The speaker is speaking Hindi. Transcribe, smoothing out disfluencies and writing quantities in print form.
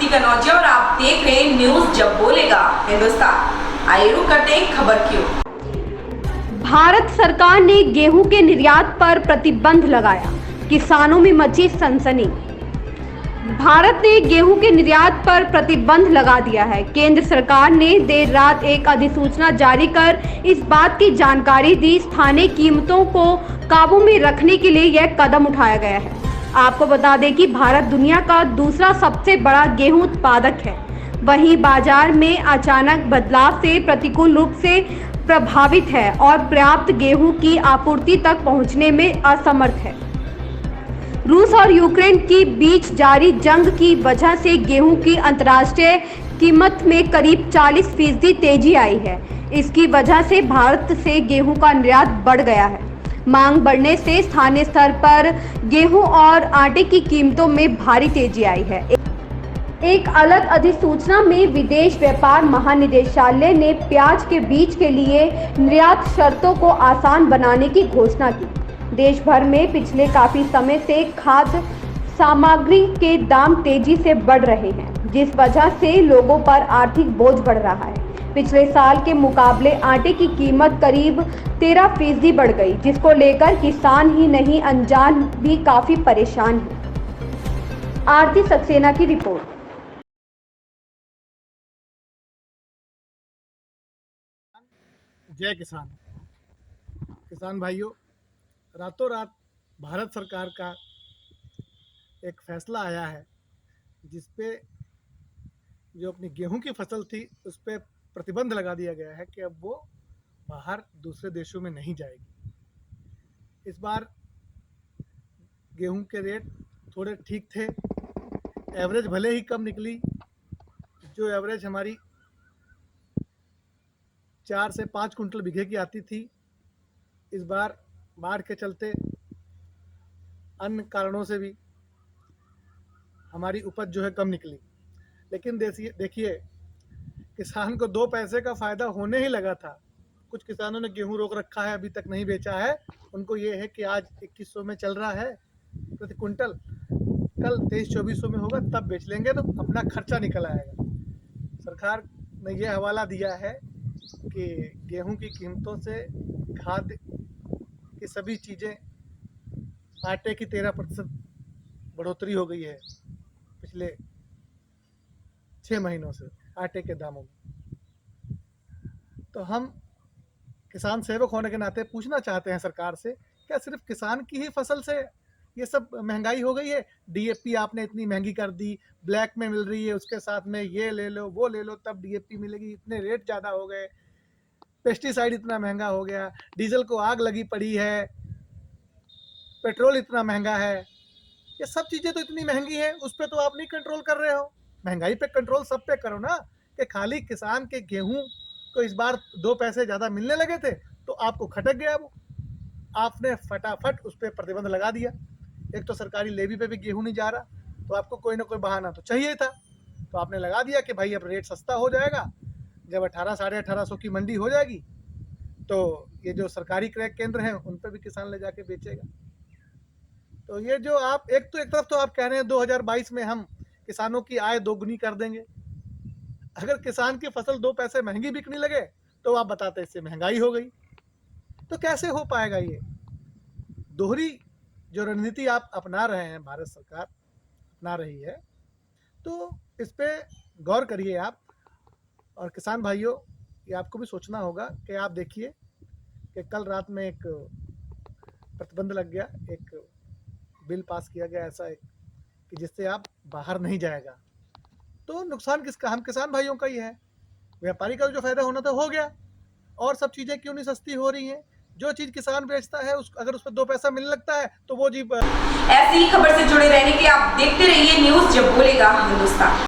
आकृति कनौजिया और आप देख रहे हैं न्यूज जब बोलेगा हिंदुस्तान। आइए रुक करते हैं खबर की ओर। भारत सरकार ने गेहूं के निर्यात पर प्रतिबंध लगाया, किसानों में मची सनसनी। भारत ने गेहूं के निर्यात पर प्रतिबंध लगा दिया है। केंद्र सरकार ने देर रात एक अधिसूचना जारी कर इस बात की जानकारी दी। स्थानीय कीमतों को काबू में रखने के लिए यह कदम उठाया गया है। आपको बता दें कि भारत दुनिया का दूसरा सबसे बड़ा गेहूं उत्पादक है। वहीं बाजार में अचानक बदलाव से प्रतिकूल रूप से प्रभावित है और पर्याप्त गेहूं की आपूर्ति तक पहुंचने में असमर्थ है। रूस और यूक्रेन के बीच जारी जंग की वजह से गेहूं की अंतर्राष्ट्रीय कीमत में करीब 40% तेजी आई है। इसकी वजह से भारत से गेहूं का निर्यात बढ़ गया है। मांग बढ़ने से स्थानीय स्तर पर गेहूं और आटे की कीमतों में भारी तेजी आई है। एक अलग अधिसूचना में विदेश व्यापार महानिदेशालय ने प्याज के बीज के लिए निर्यात शर्तों को आसान बनाने की घोषणा की। देश भर में पिछले काफी समय से खाद्य सामग्री के दाम तेजी से बढ़ रहे हैं, जिस वजह से लोगों पर आर्थिक बोझ बढ़ रहा है। पिछले साल के मुकाबले आटे की कीमत करीब 13% बढ़ गई, जिसको लेकर किसान ही नहीं अनजान भी काफी परेशान हैं। आरती सक्सेना की रिपोर्ट। जय किसान। किसान भाइयों, रातों रात भारत सरकार का एक फैसला आया है जिसपे जो अपनी गेहूं की फसल थी उस पर प्रतिबंध लगा दिया गया है कि अब वो बाहर दूसरे देशों में नहीं जाएगी। इस बार गेहूं के रेट थोड़े ठीक थे, एवरेज भले ही कम निकली। जो एवरेज हमारी 4 से 5 कुंटल बीघे की आती थी, इस बार बाढ़ के चलते अन्य कारणों से भी हमारी उपज जो है कम निकली। लेकिन देखिए, किसान को 2 पैसे का फ़ायदा होने ही लगा था। कुछ किसानों ने गेहूं रोक रखा है, अभी तक नहीं बेचा है। उनको ये है कि आज 2100 में चल रहा है प्रति कुंटल, कल 2300-2400 में होगा, तब बेच लेंगे तो अपना खर्चा निकल आएगा। सरकार ने ये हवाला दिया है कि गेहूं की कीमतों से खाद्य की सभी चीज़ें, आटे की 13% बढ़ोतरी हो गई है पिछले 6 महीनों से आटे के दामों में। तो हम किसान सेवक होने के नाते पूछना चाहते हैं सरकार से, क्या सिर्फ किसान की ही फसल से ये सब महंगाई हो गई है? डीएपी आपने इतनी महंगी कर दी, ब्लैक में मिल रही है, उसके साथ में ये ले लो वो ले लो तब डीएपी मिलेगी, इतने रेट ज़्यादा हो गए, पेस्टिसाइड इतना महंगा हो गया, डीजल को आग लगी पड़ी है, पेट्रोल इतना महंगा है। ये सब चीज़ें तो इतनी महंगी है, उस पर तो आप नहीं कंट्रोल कर रहे हो। महंगाई पे कंट्रोल सब पे करो ना। कि खाली किसान के गेहूं को इस बार 2 पैसे ज़्यादा मिलने लगे थे तो आपको खटक गया वो, आपने फटाफट उस पर प्रतिबंध लगा दिया। एक तो सरकारी लेवी पे भी गेहूं नहीं जा रहा, तो आपको कोई ना कोई बहाना तो चाहिए था, तो आपने लगा दिया कि भाई अब रेट सस्ता हो जाएगा। जब 1800 साढ़े 1800 की मंडी हो जाएगी तो ये जो सरकारी क्रय केंद्र हैं उन पर भी किसान ले जाके बेचेगा। तो ये जो आप एक तरफ तो आप कह रहे हैं 2022 में हम किसानों की आय दोगुनी कर देंगे। अगर किसान की फसल 2 पैसे महंगी बिकने लगे तो आप बताते इससे महंगाई हो गई, तो कैसे हो पाएगा? ये दोहरी जो रणनीति आप अपना रहे हैं, भारत सरकार अपना रही है, तो इस पे गौर करिए आप। और किसान भाइयों, ये आपको भी सोचना होगा कि आप देखिए कि कल रात में एक प्रतिबंध लग गया, एक बिल पास किया गया ऐसा एक कि जिससे आप बाहर नहीं जाएगा, तो नुकसान किसका? हम किसान भाइयों का ही है। व्यापारी का जो फायदा होना था हो गया, और सब चीज़ें क्यों नहीं सस्ती हो रही हैं? जो चीज़ किसान बेचता है अगर उस पर 2 पैसा मिलने लगता है तो वो जी। ऐसी खबर से जुड़े रहने के लिए आप देखते रहिए न्यूज जब बोलेगा हिंदुस्तान।